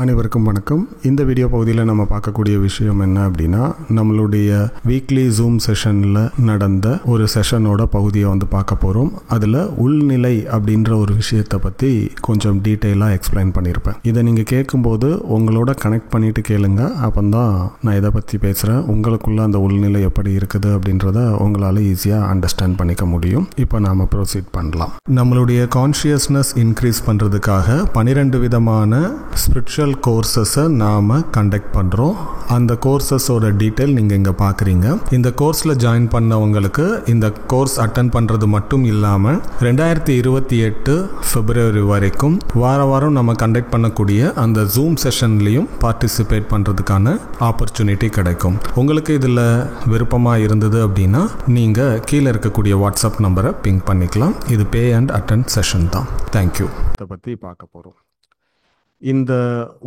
அனைவருக்கும் வணக்கம். இந்த வீடியோ பகுதியில் நம்ம பார்க்கக்கூடிய விஷயம் என்ன அப்படின்னா, நம்மளுடைய வீக்லி ஜூம் செஷனில் நடந்த ஒரு செஷனோட பகுதியை வந்து பார்க்க போகிறோம். அதில் உள்நிலை அப்படின்ற ஒரு விஷயத்தை பற்றி கொஞ்சம் டீட்டெயிலாக எக்ஸ்பிளைன் பண்ணியிருப்பேன். இதை நீங்கள் கேட்கும்போது உங்களோட கனெக்ட் பண்ணிட்டு கேளுங்க. அப்போ தான் நான் இதை பற்றி பேசுகிறேன். உங்களுக்குள்ள அந்த உள்நிலை எப்படி இருக்குது அப்படின்றத உங்களால் ஈஸியாக அண்டர்ஸ்டாண்ட் பண்ணிக்க முடியும். இப்போ நாம் ப்ரொசீட் பண்ணலாம். நம்மளுடைய கான்ஷியஸ்னஸ் இன்க்ரீஸ் பண்ணுறதுக்காக 12 விதமான ஸ்பிரிச்சுவல் கோர்சஸை நாம் கண்டக்ட் பண்ணுறோம். அந்த கோர்சஸோட டீட்டெயில் நீங்கள் இங்கே பார்க்குறீங்க. இந்த கோர்ஸில் ஜாயின் பண்ணவங்களுக்கு இந்த கோர்ஸ் அட்டன் பண்ணுறது மட்டும் இல்லாமல் 2028 பிப்ரவரி வரைக்கும் வாரம் நம்ம கண்டக்ட் பண்ணக்கூடிய அந்த ஜூம் செஷன்லையும் பார்ட்டிசிபேட் பண்ணுறதுக்கான ஆப்பர்ச்சுனிட்டி கிடைக்கும். உங்களுக்கு இதில் விருப்பமாக இருந்தது அப்படின்னா நீங்கள் கீழே இருக்கக்கூடிய வாட்ஸ்அப் நம்பரை பிங்க் பண்ணிக்கலாம். இது பே அண்ட் அட்டன் செஷன் தான். தேங்க்யூ. இதை பற்றி பார்க்க போகிறோம். இந்த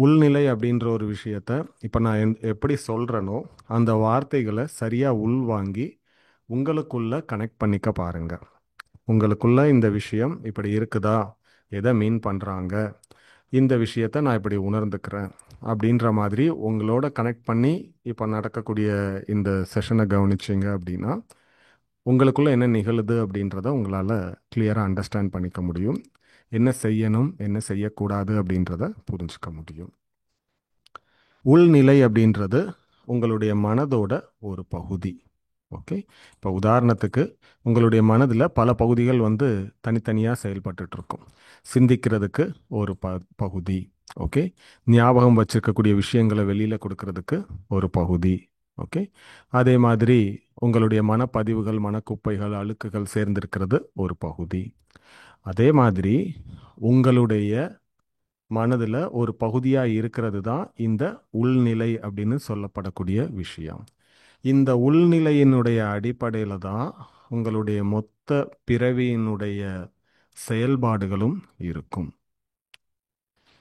உள்நிலை அப்படின்ற ஒரு விஷயத்தை இப்போ நான் எப்படி சொல்கிறேனோ அந்த வார்த்தைகளை சரியாக உள்வாங்கி உங்களுக்குள்ளே கனெக்ட் பண்ணிக்க பாருங்கள். உங்களுக்குள்ளே இந்த விஷயம் இப்படி இருக்குதா, எதை மீன் பண்ணுறாங்க, இந்த விஷயத்தை நான் இப்படி உணர்ந்துக்கிறேன் அப்படின்ற மாதிரி உங்களோட கனெக்ட் பண்ணி இப்போ நடக்கக்கூடிய இந்த செஷனை கவனிச்சிங்க அப்படின்னா உங்களுக்குள்ளே என்ன நிகழுது அப்படின்றத உங்களால் கிளியராக அண்டர்ஸ்டாண்ட் பண்ணிக்க முடியும். என்ன செய்யணும், என்ன செய்யக்கூடாது அப்படின்றத புரிஞ்சுக்க முடியும். உள்நிலை அப்படின்றது உங்களுடைய மனதோட ஒரு பகுதி. ஓகே, இப்போ உதாரணத்துக்கு உங்களுடைய மனதில் பல பகுதிகள் வந்து தனித்தனியாக செயல்பட்டு இருக்கும். சிந்திக்கிறதுக்கு ஒரு பகுதி, ஓகே, ஞாபகம் வச்சிருக்கக்கூடிய விஷயங்களை வெளியில் கொடுக்கறதுக்கு ஒரு பகுதி, ஓகே, அதே மாதிரி உங்களுடைய மனப்பதிவுகள், மனக்குப்பைகள், அழுக்குகள் சேர்ந்திருக்கிறது ஒரு பகுதி. அதே மாதிரி உங்களுடைய மனதில் ஒரு பகுதியாக இருக்கிறது தான் இந்த உள்நிலை அப்படின்னு சொல்லப்படக்கூடிய விஷயம். இந்த உள்நிலையினுடைய அடிப்படையில் தான் உங்களுடைய மொத்த பிறவியினுடைய செயல்பாடுகளும் இருக்கும்.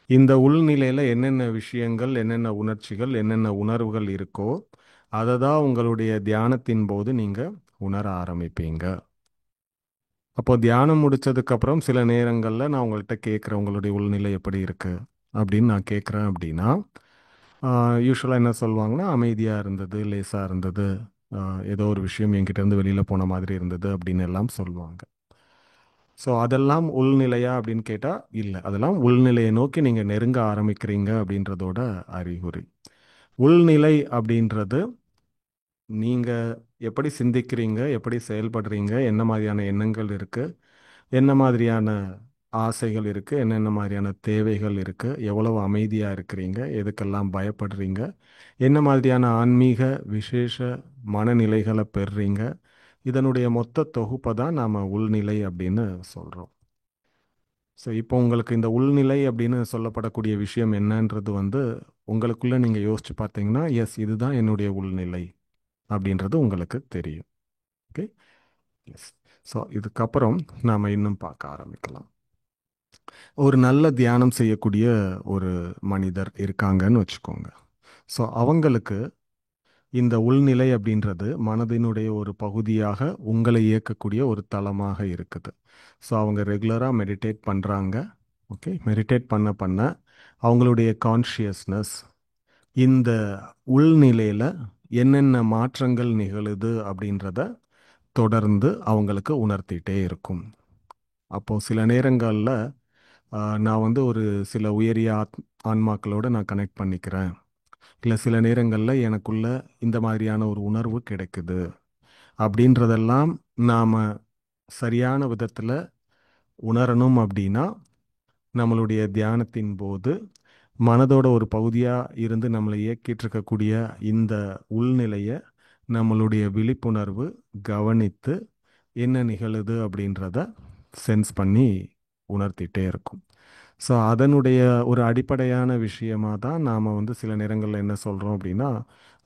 இந்த உள்நிலையில் என்னென்ன விஷயங்கள், என்னென்ன உணர்ச்சிகள், என்னென்ன உணர்வுகள் இருக்கோ அதை தான் உங்களுடைய தியானத்தின் போது நீங்கள் உணர ஆரம்பிப்பீங்க. அப்போ தியானம் முடித்ததுக்கப்புறம் சில நேரங்களில் நான் உங்கள்கிட்ட கேட்குறேன், உங்களுடைய உள்நிலை எப்படி இருக்குது அப்படின்னு நான் கேட்குறேன் அப்படின்னா யூஸ்வலாக என்ன சொல்லுவாங்கன்னா, அமைதியாக இருந்தது, லேசாக இருந்தது, ஏதோ ஒரு விஷயம் என்கிட்டேருந்து வெளியில் போன மாதிரி இருந்தது அப்படின்னு எல்லாம் சொல்லுவாங்க. ஸோ அதெல்லாம் உள்நிலையா அப்படின்னு கேட்டால் இல்லை, அதெல்லாம் உள்நிலையை நோக்கி நீங்கள் நெருங்க ஆரம்பிக்கிறீங்க அப்படின்றதோட அறிகுறி. உள்நிலை அப்படின்றது நீங்கள் எப்படி சிந்திக்கிறீங்க, எப்படி செயல்படுறீங்க, என்ன மாதிரியான எண்ணங்கள் இருக்குது, என்ன மாதிரியான ஆசைகள் இருக்குது, என்னென்ன மாதிரியான தேவைகள் இருக்குது, எவ்வளவு அமைதியாக இருக்கிறீங்க, எதுக்கெல்லாம் பயப்படுறீங்க, என்ன மாதிரியான ஆன்மீக விசேஷ மனநிலைகளை பெறுறீங்க, இதனுடைய மொத்த தொகுப்பை தான் நாம் உள்நிலை அப்படின்னு சொல்கிறோம். ஸோ இப்போ உங்களுக்கு இந்த உள்நிலை அப்படின்னு சொல்லப்படக்கூடிய விஷயம் என்னன்றது வந்து உங்களுக்குள்ளே நீங்கள் யோசித்து பார்த்தீங்கன்னா, எஸ், இதுதான் என்னுடைய உள்நிலை அப்படின்றது உங்களுக்கு தெரியும். Okay, S. ஸோ இதுக்கப்புறம் நாம் இன்னும் பார்க்க ஆரம்பிக்கலாம். ஒரு நல்ல தியானம் செய்யக்கூடிய ஒரு மனிதர் இருக்காங்கன்னு வச்சுக்கோங்க. ஸோ அவங்களுக்கு இந்த உள்நிலை அப்படின்றது மனதினுடைய ஒரு பகுதியாக உங்களை இயக்கக்கூடிய ஒரு தளமாக இருக்குது. ஸோ அவங்க ரெகுலராக மெடிடேட் பண்ணுறாங்க. ஓகே, மெடிடேட் பண்ண அவங்களுடைய கான்ஷியஸ்னஸ் இந்த உள்நிலையில் என்னென்ன மாற்றங்கள் நிகழுது அப்படின்றத தொடர்ந்து அவங்களுக்கு உணர்த்திட்டே இருக்கும். அப்போது சில நேரங்களில் நான் வந்து ஒரு சில உயரிய ஆன்மாக்களோடு நான் கனெக்ட் பண்ணிக்கிறேன், இல்லை சில நேரங்களில் எனக்குள்ள இந்த மாதிரியான ஒரு உணர்வு கிடைக்குது அப்படின்றதெல்லாம் நாம் சரியான விதத்தில் உணரணும் அப்படின்னா நம்மளுடைய தியானத்தின் போது மனதோட ஒரு பகுதியாக இருந்து நம்மளை இயக்கிட்டு இருக்கக்கூடிய இந்த உள்நிலையை நம்மளுடைய விழிப்புணர்வு கவனித்து என்ன நிகழுது அப்படின்றத சென்ஸ் பண்ணி உணர்த்திட்டே இருக்கும். ஸோ அதனுடைய ஒரு அடிப்படையான விஷயமாக தான் நாம் வந்து சில நேரங்களில் என்ன சொல்கிறோம் அப்படின்னா,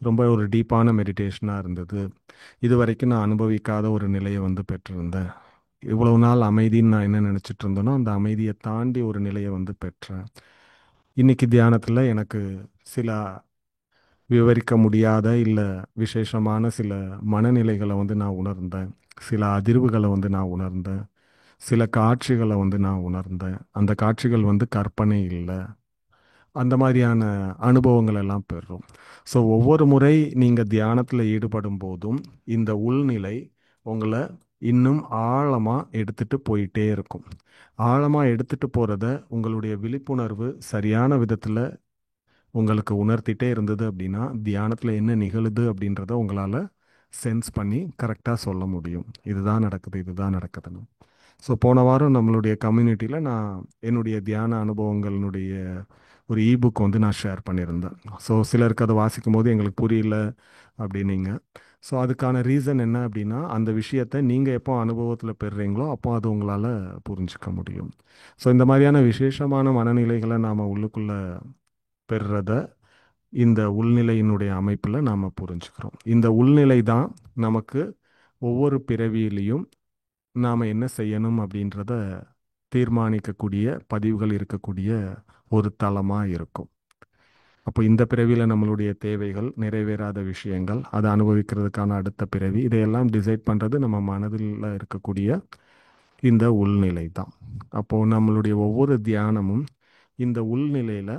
ரொம்ப ஒரு டீப்பான மெடிடேஷனாக இருந்தது, இது வரைக்கும் நான் அனுபவிக்காத ஒரு நிலையை வந்து பெற்றிருந்தேன், இவ்வளவு நாள் அமைதின்னு நான் என்ன நினச்சிட்டு இருந்தேனோ அந்த அமைதியை தாண்டி ஒரு நிலையை வந்து பெற்றேன், இன்னைக்கு தியானத்தில் எனக்கு சில விவரிக்க முடியாத இல்லை விசேஷமான சில மனநிலைகளை வந்து நான் உணர்ந்தேன், சில அதிர்வுகளை வந்து நான் உணர்ந்தேன், சில காட்சிகளை வந்து நான் உணர்ந்தேன், அந்த காட்சிகள் வந்து கற்பனை இல்லை, அந்த மாதிரியான அனுபவங்கள் எல்லாம் பெறுறோம். ஸோ ஒவ்வொரு முறை நீங்கள் தியானத்தில் ஈடுபடும் போதும் இந்த உள்நிலை உங்களை இன்னும் ஆழமாக எடுத்துட்டு போயிட்டே இருக்கும். ஆழமாக எடுத்துட்டு போகிறத உங்களுடைய விழிப்புணர்வு சரியான விதத்தில் உங்களுக்கு உணர்த்திட்டே இருந்தது அப்படின்னா தியானத்தில் என்ன நிகழுது அப்படின்றத உங்களால் சென்ஸ் பண்ணி கரெக்டாக சொல்ல முடியும். இதுதான் நடக்குது, இதுதான் நடக்குதுன்னு. ஸோ போன வாரம் நம்மளுடைய கம்யூனிட்டியில் நான் என்னுடைய தியான அனுபவங்களினுடைய ஒரு இபுக் வந்து நான் ஷேர் பண்ணியிருந்தேன். ஸோ சிலருக்கு அதை வாசிக்கும் போது எங்களுக்கு புரியல அப்படின்னீங்க. ஸோ அதுக்கான ரீசன் என்ன அப்படின்னா அந்த விஷயத்தை நீங்கள் எப்போ அனுபவத்தில் பெறுறீங்களோ அப்போ அது உங்களால் புரிஞ்சுக்க முடியும். ஸோ இந்த மாதிரியான விசேஷமான மனநிலைகளை நாம் உள்ளுக்குள்ளே பெறுறத இந்த உள்நிலையினுடைய அமைப்பில் நாம் புரிஞ்சுக்கிறோம். இந்த உள்நிலை தான் நமக்கு ஒவ்வொரு பிறவியிலையும் நாம் என்ன செய்யணும் அப்படின்றத தீர்மானிக்கக்கூடிய பதிவுகள் இருக்கக்கூடிய ஒரு தளமாக இருக்கும். அப்போ இந்த பிறவியில் நம்மளுடைய தேவைகள், நிறைவேறாத விஷயங்கள், அதை அனுபவிக்கிறதுக்கான அடுத்த பிறவி, இதையெல்லாம் டிசைட் பண்ணுறது நம்ம மனதில் இருக்கக்கூடிய இந்த உள்நிலை தான். அப்போது நம்மளுடைய ஒவ்வொரு தியானமும் இந்த உள்நிலையில்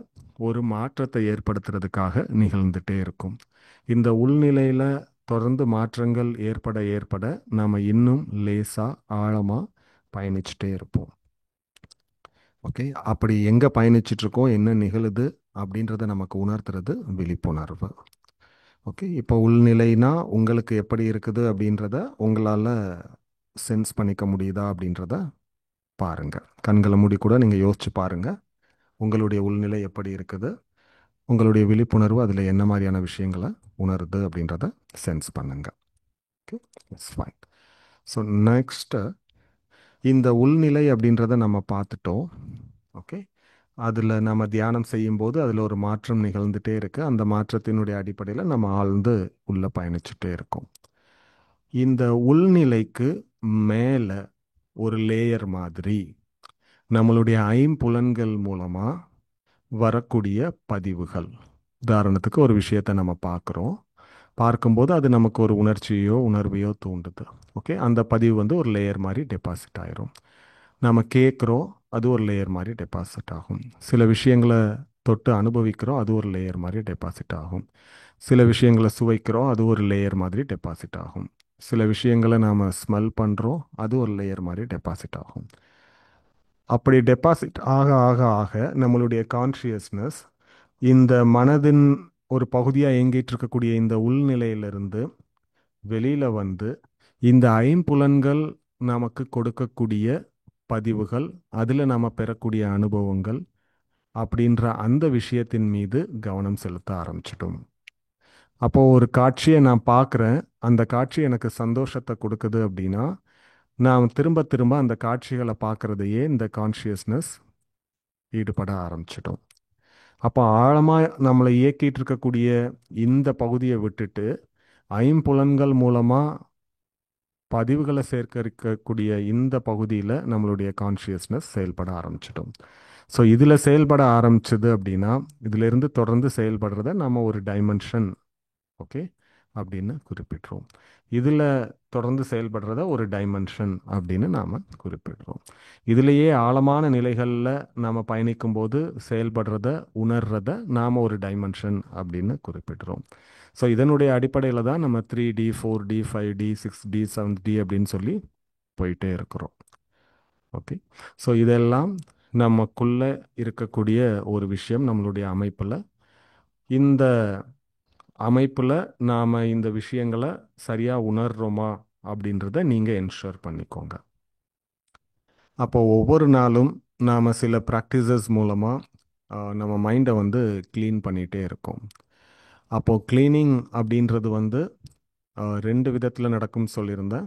ஒரு மாற்றத்தை ஏற்படுத்துறதுக்காக நிகழ்ந்துட்டே இருக்கும். இந்த உள்நிலையில் தொடர்ந்து மாற்றங்கள் ஏற்பட ஏற்பட நாம் இன்னும் லேசாக ஆழமாக பயணிச்சுட்டே இருப்போம். ஓகே, அப்படி எங்கே பயணிச்சிட்ருக்கோம், என்ன நிகழுது அப்படின்றத நமக்கு உணர்த்துறது விழிப்புணர்வு. ஓகே, இப்போ உள்நிலைனா உங்களுக்கு எப்படி இருக்குது அப்படின்றத உங்களால் சென்ஸ் பண்ணிக்க முடியுதா அப்படின்றத பாருங்கள். கண்களை மூடி கூட நீங்கள் யோசிச்சு பாருங்கள், உங்களுடைய உள்நிலை எப்படி இருக்குது, உங்களுடைய விழிப்புணர்வு அதில் என்ன மாதிரியான விஷயங்களை உணருது அப்படின்றத சென்ஸ் பண்ணுங்க. Okay, it's fine. So next இந்த உள்நிலை அப்படின்றத நம்ம பார்த்துட்டோம். ஓகே, அதில் நம்ம தியானம் செய்யும்போது அதில் ஒரு மாற்றம் நிகழ்ந்துகிட்டே இருக்குது. அந்த மாற்றத்தினுடைய அடிப்படையில் நம்ம ஆழ்ந்து உள்ளே பயணிச்சுட்டே இருக்கோம். இந்த உள்நிலைக்கு மேலே ஒரு லேயர் மாதிரி நம்மளுடைய ஐம்புலன்கள் மூலமாக வரக்கூடிய பதிவுகள். உதாரணத்துக்கு ஒரு விஷயத்தை நம்ம பார்க்கும்போது அது நமக்கு ஒரு உணர்ச்சியோ உணர்வையோ தூண்டுது. ஓகே, அந்த பதிவு வந்து ஒரு லேயர் மாதிரி டெபாசிட் ஆயிரும். நம்ம கேட்குறோம், அது ஒரு லேயர் மாதிரி டெபாசிட் ஆகும். சில விஷயங்களை தொட்டு அனுபவிக்கிறோம், அது ஒரு லேயர் மாதிரி டெபாசிட் ஆகும். சில விஷயங்களை சுவைக்கிறோம், அது ஒரு லேயர் மாதிரி டெபாசிட் ஆகும். சில விஷயங்களை நாம் ஸ்மெல் பண்ணுறோம், அது ஒரு லேயர் மாதிரி டெபாசிட் ஆகும். அப்படி டெபாசிட் ஆக ஆக ஆக நம்மளுடைய கான்ஷியஸ்னஸ் இந்த மனதின் ஒரு பகுதியாக இயங்கிட்டு இருக்கக்கூடிய இந்த உள்நிலையிலிருந்து வெளியில் வந்து இந்த ஐம்புலன்கள் நமக்கு கொடுக்கக்கூடிய பதிவுகள், அதில் நாம் பெறக்கூடிய அனுபவங்கள் அப்படின்ற அந்த விஷயத்தின் மீது கவனம் செலுத்த ஆரம்பிச்சிட்டோம். அப்போது ஒரு காட்சியை நான் பார்க்குறேன், அந்த காட்சி எனக்கு சந்தோஷத்தை கொடுக்குது அப்படின்னா நான் திரும்ப திரும்ப அந்த காட்சிகளை பார்க்குறதையே இந்த கான்ஷியஸ்னஸ் ஈடுபட ஆரம்பிச்சிட்டோம். அப்போ ஆழமாக நம்மளை இயக்கிட்டு இருக்கக்கூடிய இந்த பகுதியை விட்டுட்டு ஐம்புலன்கள் மூலமாக பதிவுகளை சேர்க்க இருக்கக்கூடிய இந்த பகுதியில் நம்மளுடைய கான்ஷியஸ்னஸ் செயல்பட ஆரம்பிச்சிட்டோம். ஸோ இதில் செயல்பட ஆரம்பிச்சது அப்படின்னா இதிலிருந்து தொடர்ந்து செயல்படுறத நம்ம ஒரு டைமென்ஷன் ஓகே அப்படின்னு குறிப்பிட்றோம். இதில் தொடர்ந்து செயல்படுறத ஒரு டைமென்ஷன் அப்படின்னு நாம் குறிப்பிடுறோம். இதிலேயே ஆழமான நிலைகளில் நாம் பயணிக்கும்போது செயல்படுறத உணர்றத நாம் ஒரு டைமென்ஷன் அப்படின்னு குறிப்பிடுறோம். ஸோ இதனுடைய அடிப்படையில் தான் நம்ம 3D 4D 5D 6D 7D அப்படின்னு சொல்லி போயிட்டே இருக்கிறோம். ஓகே, ஸோ இதெல்லாம் நமக்குள்ளே இருக்கக்கூடிய ஒரு விஷயம். நம்மளுடைய இந்த அமைப்பில் நாம் இந்த விஷயங்களை சரியாக உணர்றோமா அப்படின்றத நீங்கள் என்ஷூர் பண்ணிக்கோங்க. அப்போ ஒவ்வொரு நாளும் நாம் சில ப்ராக்டிசஸ் மூலமாக நம்ம மைண்டை வந்து க்ளீன் பண்ணிகிட்டே இருக்கோம். அப்போது க்ளீனிங் அப்படின்றது வந்து ரெண்டு விதத்தில் நடக்கும்னு சொல்லியிருந்தேன்.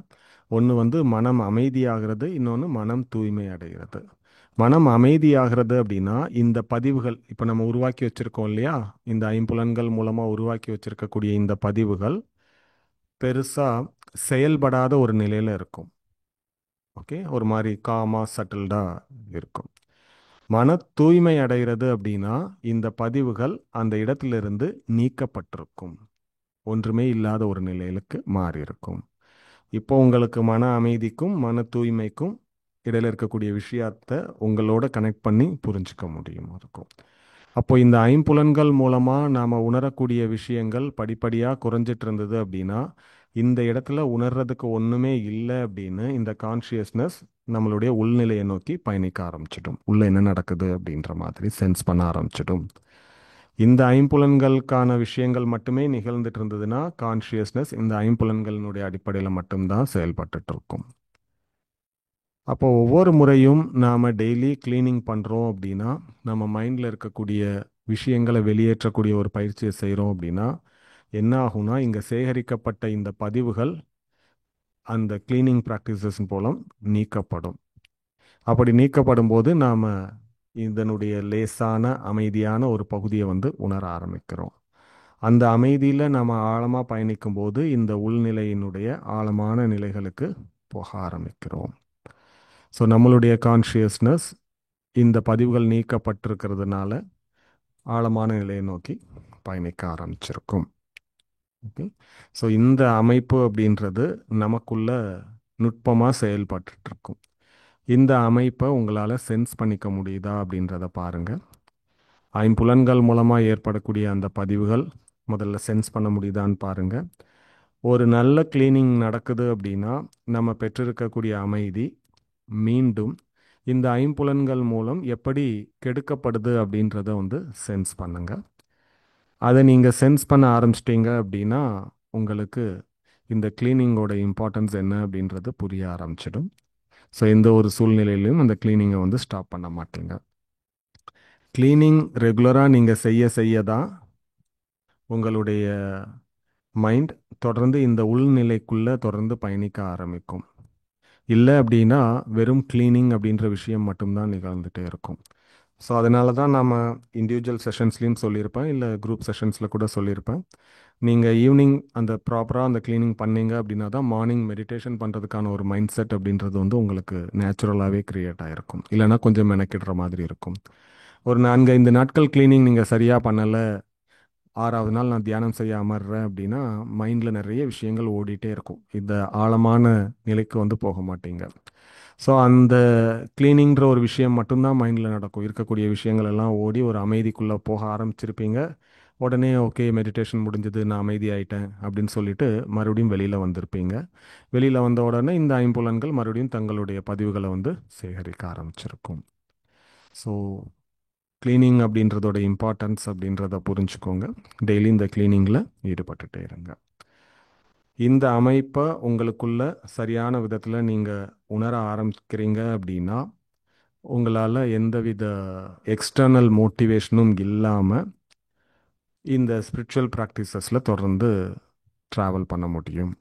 ஒன்று வந்து மனம் அமைதியாகிறது, இன்னொன்று மனம் தூய்மை அடைகிறது. மனம் அமைதியாகிறது அப்படின்னா இந்த பதிவுகள் இப்போ நம்ம உருவாக்கி வச்சுருக்கோம் இல்லையா, இந்த ஐம்புலன்கள் மூலமாக உருவாக்கி வச்சுருக்கக்கூடிய இந்த பதிவுகள் பெருசாக செயல்படாத ஒரு நிலையில் இருக்கும். ஓகே, ஒரு மாதிரி காமாக சட்டில்டாக இருக்கும். மன தூய்மை அடைகிறது அப்படின்னா இந்த பதிவுகள் அந்த இடத்திலிருந்து நீக்கப்பட்டிருக்கும், ஒன்றுமே இல்லாத ஒரு நிலையிலுக்கு மாறி இருக்கும். இப்போ உங்களுக்கு மன அமைதிக்கும் மன தூய்மைக்கும் இடையில் இருக்கக்கூடிய விஷயத்தை உங்களோட கனெக்ட் பண்ணி புரிஞ்சுக்க முடியும் இருக்கும். அப்போ இந்த ஐம்புலன்கள் மூலமாக நாம் உணரக்கூடிய விஷயங்கள் படிப்படியாக குறைஞ்சிட்டு இருந்தது அப்படின்னா, இந்த இடத்துல உணர்றதுக்கு ஒன்றுமே இல்லை அப்படின்னு இந்த கான்ஷியஸ்னஸ் நம்மளுடைய உள்நிலையை நோக்கி பயணிக்க ஆரம்பிச்சிடும். உள்ள என்ன நடக்குது அப்படின்ற மாதிரி சென்ஸ் பண்ண ஆரம்பிச்சிடும். இந்த ஐம்புலன்களுக்கான விஷயங்கள் மட்டுமே நிகழ்ந்துட்டு இருந்ததுன்னா கான்ஷியஸ்னஸ் இந்த ஐம்புலன்களினுடைய அடிப்படையில் மட்டும்தான் செயல்பட்டுட்டு இருக்கும். அப்போ ஒவ்வொரு முறையும் நாம் டெய்லி க்ளீனிங் பண்ணுறோம் அப்படின்னா, நம்ம மைண்டில் இருக்கக்கூடிய விஷயங்களை வெளியேற்றக்கூடிய ஒரு பயிற்சியை செய்கிறோம் அப்படின்னா என்ன ஆகும்னா, இங்கே சேகரிக்கப்பட்ட இந்த பதிவுகள் அந்த க்ளீனிங் ப்ராக்டிசஸ் மூலம் நீக்கப்படும். அப்படி நீக்கப்படும் போது நாம் இதனுடைய லேசான அமைதியான ஒரு பகுதியை உணர ஆரம்பிக்கிறோம். அந்த அமைதியில் நம்ம ஆழமாக பயணிக்கும் போது இந்த உள்நிலையினுடைய ஆழமான நிலைகளுக்கு போக ஆரம்பிக்கிறோம். ஸோ நம்மளுடைய கான்ஷியஸ்னஸ் இந்த பதிவுகள் நீக்கப்பட்டிருக்கிறதுனால ஆழமான நிலையை நோக்கி பயணிக்க ஆரம்பிச்சிருக்கும். ஓகே. ஸோ இந்த அமைப்பு அப்படின்றது நமக்குள்ள நுட்பமாக செயல்பட்டு இருக்கும். இந்த அமைப்பை உங்களால் சென்ஸ் பண்ணிக்க முடியுதா அப்படின்றத பாருங்கள். ஐம்புலன்கள் மூலமாக ஏற்படக்கூடிய அந்த பதிவுகள் முதல்ல சென்ஸ் பண்ண முடியுதான்னு பாருங்கள். ஒரு நல்ல கிளீனிங் நடக்குது அப்படின்னா நம்ம பெற்றிருக்கக்கூடிய அமைதி மீண்டும் இந்த ஐம்புலன்கள் மூலம் எப்படி கெடுக்கப்படுது அப்படின்றத சென்ஸ் பண்ணுங்க. அதை நீங்கள் சென்ஸ் பண்ண ஆரம்பிச்சிட்டிங்க அப்படின்னா உங்களுக்கு இந்த கிளீனிங்கோட இம்பார்ட்டன்ஸ் என்ன அப்படின்றது புரிய ஆரம்பிச்சிடும். ஸோ எந்த ஒரு சூழ்நிலையிலையும் அந்த கிளீனிங்கை ஸ்டாப் பண்ண மாட்டீங்க. கிளீனிங் ரெகுலராக நீங்கள் செய்ய தான் உங்களுடைய மைண்ட் தொடர்ந்து இந்த உள்நிலைக்குள்ளே தொடர்ந்து பயணிக்க ஆரம்பிக்கும். இல்லை அப்படின்னா வெறும் கிளீனிங் அப்படின்ற விஷயம் மட்டும்தான் நிகழ்ந்துகிட்டே இருக்கும். ஸோ அதனால தான் நம்ம இண்டிவிஜுவல் செஷன்ஸ்லேயும் சொல்லியிருப்பேன், இல்லை குரூப் செஷன்ஸில் கூட சொல்லியிருப்பேன். நீங்கள் ஈவினிங் அந்த ப்ராப்பராக அந்த க்ளீனிங் பண்ணீங்க அப்படின்னா தான் மார்னிங் மெடிடேஷன் பண்ணுறதுக்கான ஒரு மைண்ட் செட் அப்படின்றது உங்களுக்கு நேச்சுரலாகவே க்ரியேட் ஆகிருக்கும். இல்லைனா கொஞ்சம் மெனக்கிடுற மாதிரி இருக்கும். ஒரு 4-5 நாட்கள் க்ளீனிங் நீங்கள் சரியாக பண்ணலை, 6வது நாள் நான் தியானம் செய்ய அமர்றேன் அப்படின்னா மைண்டில் நிறைய விஷயங்கள் ஓடிட்டே இருக்கும். இந்த ஆழமான நிலைக்கு போக மாட்டீங்க. ஸோ அந்த க்ளீனிங்கிற ஒரு விஷயம் மட்டும்தான் மைண்டில் நடக்கும். இருக்கக்கூடிய விஷயங்கள் எல்லாம் ஓடி ஒரு அமைதிக்குள்ளே போக ஆரம்பிச்சிருப்பீங்க. உடனே ஓகே மெடிடேஷன் முடிஞ்சது, நான் அமைதியாயிட்டேன் அப்படின்னு சொல்லிட்டு மறுபடியும் வெளியில் வந்திருப்பீங்க. வெளியில் வந்த உடனே இந்த ஐம்புலன்கள் மறுபடியும் தங்களுடைய பதிவுகளை சேகரிக்க ஆரம்பிச்சிருக்கும். ஸோ க்ளீனிங் அப்படின்றதோட இம்பார்ட்டன்ஸ் அப்படின்றத புரிஞ்சுக்கோங்க. டெய்லி இந்த க்ளீனிங்கில் ஈடுபட்டுட்டே இருங்க. இந்த அமைப்பை உங்களுக்குள்ள சரியான விதத்தில் நீங்கள் உணர ஆரம்பிக்கிறீங்க அப்படின்னா உங்களால் எந்தவித எக்ஸ்டர்னல் மோட்டிவேஷனும் இல்லாமல் இந்த ஸ்பிரிச்சுவல் ப்ராக்டிசஸில் தொடர்ந்து ட்ராவல் பண்ண முடியும்.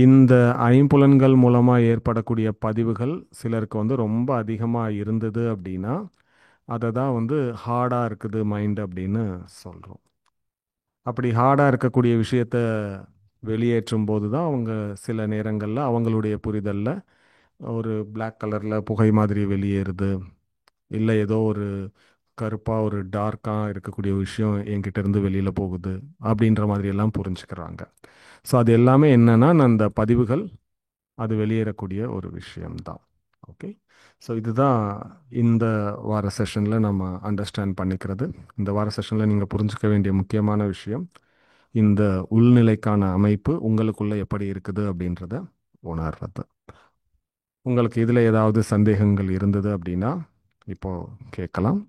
இந்த ஐம்புலன்கள் மூலமாக ஏற்படக்கூடிய பதிவுகள் சிலருக்கு ரொம்ப அதிகமாக இருந்தது அப்படின்னா அதை தான் ஹார்டாக இருக்குது மைண்ட் அப்படின்னு சொல்கிறோம். அப்படி ஹார்டாக இருக்கக்கூடிய விஷயத்த வெளியேற்றும் போது தான் அவங்க சில நேரங்களில் அவங்களுடைய புரிதலில் ஒரு பிளாக் கலரில் புகை மாதிரி வெளியேறுது, இல்லை ஏதோ ஒரு கருப்பாக ஒரு டார்க்காக இருக்கக்கூடிய விஷயம் என்கிட்ட இருந்து வெளியில் போகுது அப்படின்ற மாதிரி எல்லாம் புரிஞ்சுக்கிறாங்க. ஸோ அது எல்லாமே என்னன்னா அந்த பதிவுகள் அது வெளியேறக்கூடிய ஒரு விஷயம்தான். ஓகே. ஸோ இதுதான் இந்த வார செஷனில் நம்ம அண்டர்ஸ்டாண்ட் பண்ணிக்கிறது. இந்த வார செஷனில் நீங்கள் புரிஞ்சுக்க வேண்டிய முக்கியமான விஷயம் இந்த உள்நிலைக்கான அமைப்பு உங்களுக்குள்ளே எப்படி இருக்குது அப்படின்றத உணர்றது. உங்களுக்கு இதில் ஏதாவது சந்தேகங்கள் இருந்தது அப்படின்னா இப்போது கேட்கலாம்.